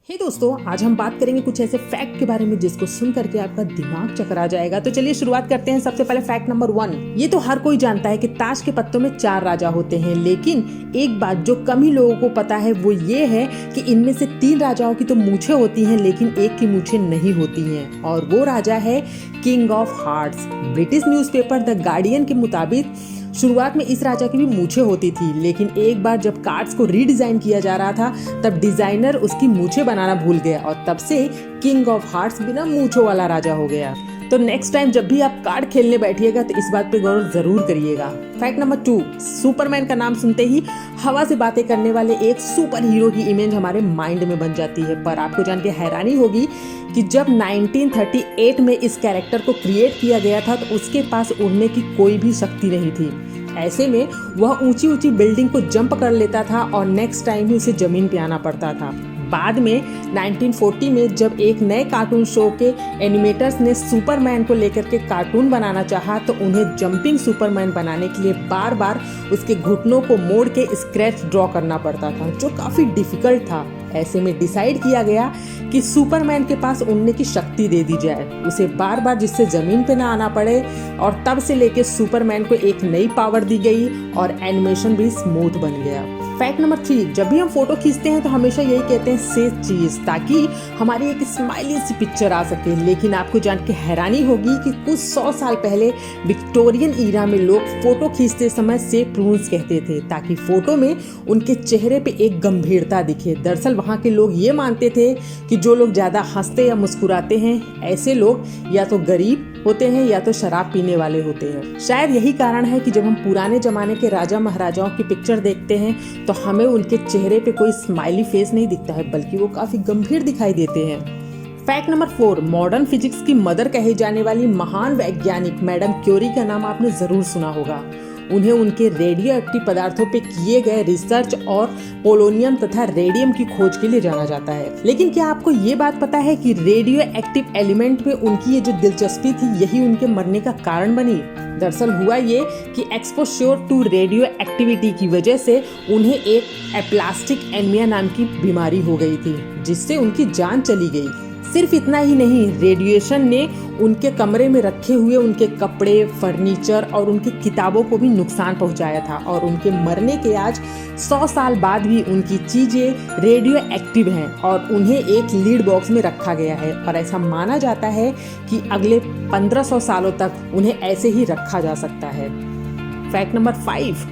दोस्तों, आज हम बात करेंगे कुछ ऐसे फैक्ट के बारे में जिसको सुन करके आपका दिमाग चकरा जाएगा। तो चलिए शुरुआत करते हैं। सबसे पहले फैक्ट नंबर 1। ये तो हर कोई जानता है कि ताश के पत्तों में 4 राजा होते हैं, लेकिन एक बात जो कम ही लोगों को पता है वो ये है कि इनमें से 3 राजाओं की तो मूछें होती हैं, लेकिन एक की मूछें नहीं होती हैं, और वो राजा है king of hearts. British newspaper the guardian के मुताबिक शुरुआत में इस राजा की भी मूछें होती थी, लेकिन एक बार जब कार्ड्स को रीडिजाइन किया जा रहा था तब डिजाइनर उसकी मूछें बनाना भूल गया और तब से किंग ऑफ हार्ट्स बिना मूछों वाला राजा हो गया। तो नेक्स्ट टाइम जब भी आप कार्ड खेलने बैठिएगा तो इस बात पे गौर जरूर करिएगा। Fact number 2। सुपरमैन का नाम सुनते ही हवा से बातें करने वाले एक सुपर हीरो की इमेज हमारे माइंड में बन जाती है, पर आपको जान के हैरानी होगी कि जब 1938 में इस कैरेक्टर को क्रिएट किया गया था तो उसके पास उड़ने की कोई भी शक्ति नहीं थी। ऐसे में वह ऊंची ऊंची बिल्डिंग को जंप कर लेता था और नेक्स्ट टाइम ही उसे जमीन पे आना पड़ता था। बाद में 1940 में जब एक नए कार्टून शो के एनिमेटर्स ने सुपरमैन को लेकर के कार्टून बनाना चाहा तो उन्हें जंपिंग सुपरमैन बनाने के लिए बार बार उसके घुटनों को मोड़ के स्क्रैच ड्रॉ करना पड़ता था, जो काफी डिफिकल्ट था। ऐसे में डिसाइड किया गया कि सुपरमैन के पास उड़ने की शक्ति दे दी जाए, उसे बार बार जिससे जमीन पे ना आना पड़े, और तब से लेके सुपरमैन को एक नई पावर दी गई और एनिमेशन भी स्मूथ बन गया। Fact number 3। जब भी हम फोटो खींचते हैं तो हमेशा यही कहते हैं से चीज, ताकि हमारी एक स्माइली सी पिक्चर आ सके, लेकिन आपको जान के हैरानी होगी कि कुछ 100 साल पहले विक्टोरियन ईरा में लोग फोटो खींचते समय से प्रून्स कहते थे, ताकि फोटो में उनके चेहरे पे एक गंभीरता दिखे। दरअसल वहाँ के लोग ये मानते थे कि जो लोग ज्यादा हंसते या मुस्कुराते हैं ऐसे लोग या तो गरीब होते हैं या तो शराब पीने वाले होते हैं। शायद यही कारण है कि जब हम पुराने जमाने के राजा महाराजाओं की पिक्चर देखते हैं तो हमें उनके चेहरे पे कोई स्माइली फेस नहीं दिखता है, बल्कि वो काफी गंभीर दिखाई देते हैं। Fact number 4। मॉडर्न फिजिक्स की मदर कही जाने वाली महान वैज्ञानिक मैडम क्यूरी का नाम आपने जरूर सुना होगा। उन्हें उनके रेडियो एक्टिव पदार्थों पे किए गए रिसर्च और पोलोनियम तथा रेडियम की खोज के लिए जाना जाता है। लेकिन क्या आपको ये बात पता है कि रेडियो एक्टिव एलिमेंट पे उनकी ये जो दिलचस्पी थी यही उनके मरने का कारण बनी? दरअसल हुआ ये कि एक्सपोज्योर टू रेडियो एक्टिविटी की वजह से उन्हें एक एप्लास्टिक एनीमिया नाम की बीमारी हो गई थी, जिससे उनकी जान चली गई। सिर्फ इतना ही नहीं, रेडिएशन ने उनके कमरे में रखे हुए उनके कपड़े, फर्नीचर और उनकी किताबों को भी नुकसान पहुंचाया था, और उनके मरने के आज 100 साल बाद भी उनकी चीजें रेडियो एक्टिव हैं और उन्हें एक लीड बॉक्स में रखा गया है, और ऐसा माना जाता है कि अगले 1500 सालों तक उन्हें ऐसे ही रखा जा सकता है। Fact number 5।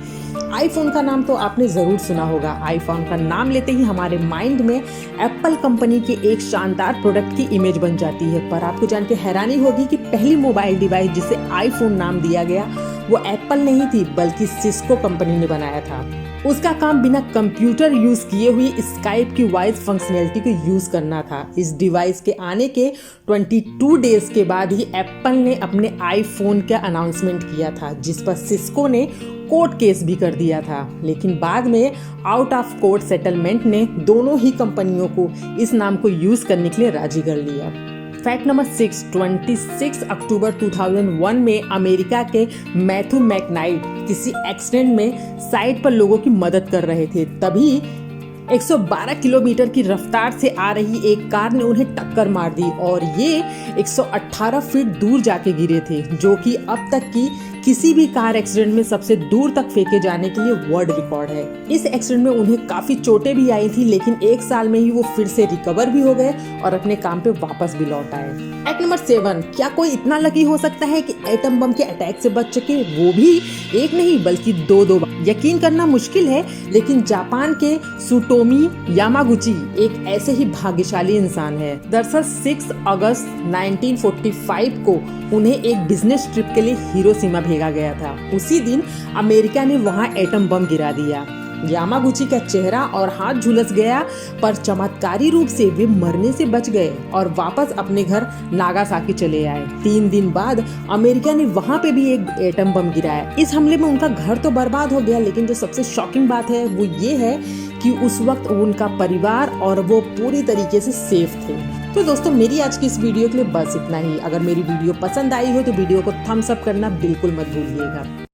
आईफोन का नाम तो आपने जरूर सुना होगा। आईफोन का नाम लेते ही हमारे माइंड में एप्पल कंपनी के एक शानदार प्रोडक्ट की इमेज बन जाती है, पर आपको जान के हैरानी होगी कि पहली मोबाइल डिवाइस जिसे आईफोन नाम दिया गया वो एप्पल नहीं थी, बल्कि सिस्को कंपनी ने बनाया था। उसका काम बिना कंप्यूटर यूज किए हुई स्काइप की वॉइस फंक्शनैलिटी को यूज करना था। इस डिवाइस के आने के 22 डेज के बाद ही एप्पल ने अपने आईफोन का अनाउंसमेंट किया था, जिस पर सिस्को ने कोर्ट केस भी कर दिया था, लेकिन बाद में आउट ऑफ कोर्ट सेटलमेंट ने दोनों ही कंपनियों को इस नाम को यूज करने के लिए राजी कर लिया। Fact number 6। 26 अक्टूबर 2001 में अमेरिका के मैथ्यू मैकनाइट किसी एक्सीडेंट में साइड पर लोगों की मदद कर रहे थे, तभी 112 किलोमीटर की रफ्तार से आ रही एक कार ने उन्हें टक्कर मार दी और ये 118 फीट दूर जाके गिरे थे, जो कि अब तक की किसी भी कार एक्सीडेंट में सबसे दूर तक फेंके जाने के लिए वर्ल्ड रिकॉर्ड है। इस एक्सीडेंट में उन्हें काफी चोटें भी आई थी, लेकिन 1 साल में ही वो फिर से रिकवर भी हो गए और अपने काम पे वापस भी लौट आए। Fact number 7। क्या कोई इतना लकी हो सकता है कि एटम बम के अटैक से बच सके, वो भी एक नहीं बल्कि 2 बार? यकीन करना मुश्किल है, लेकिन जापान के सुटोमी यामागुची एक ऐसे ही भाग्यशाली इंसान है। दरअसल 6 अगस्त 1945 को उन्हें एक बिजनेस ट्रिप के लिए हिरोशिमा भेजा गया था। उसी दिन अमेरिका ने वहां एटम बम गिरा दिया। यामागुची का चेहरा और हाथ झुलस गया, पर चमत्कारी रूप से वे मरने से बच गए और वापस अपने घर नागासाकी चले आए। 3 दिन बाद अमेरिका ने वहां पे भी एक एटम बम गिराया। इस हमले में उनका घर तो बर्बाद हो गया, लेकिन जो सबसे शॉकिंग बात है वो ये है कि उस वक्त उनका परिवार और वो पूरी तरीके से सेफ थे। तो दोस्तों, मेरी आज की इस वीडियो के लिए बस इतना ही। अगर मेरी वीडियो पसंद आई हो तो वीडियो को थम्स अप करना बिल्कुल मत भूलिएगा।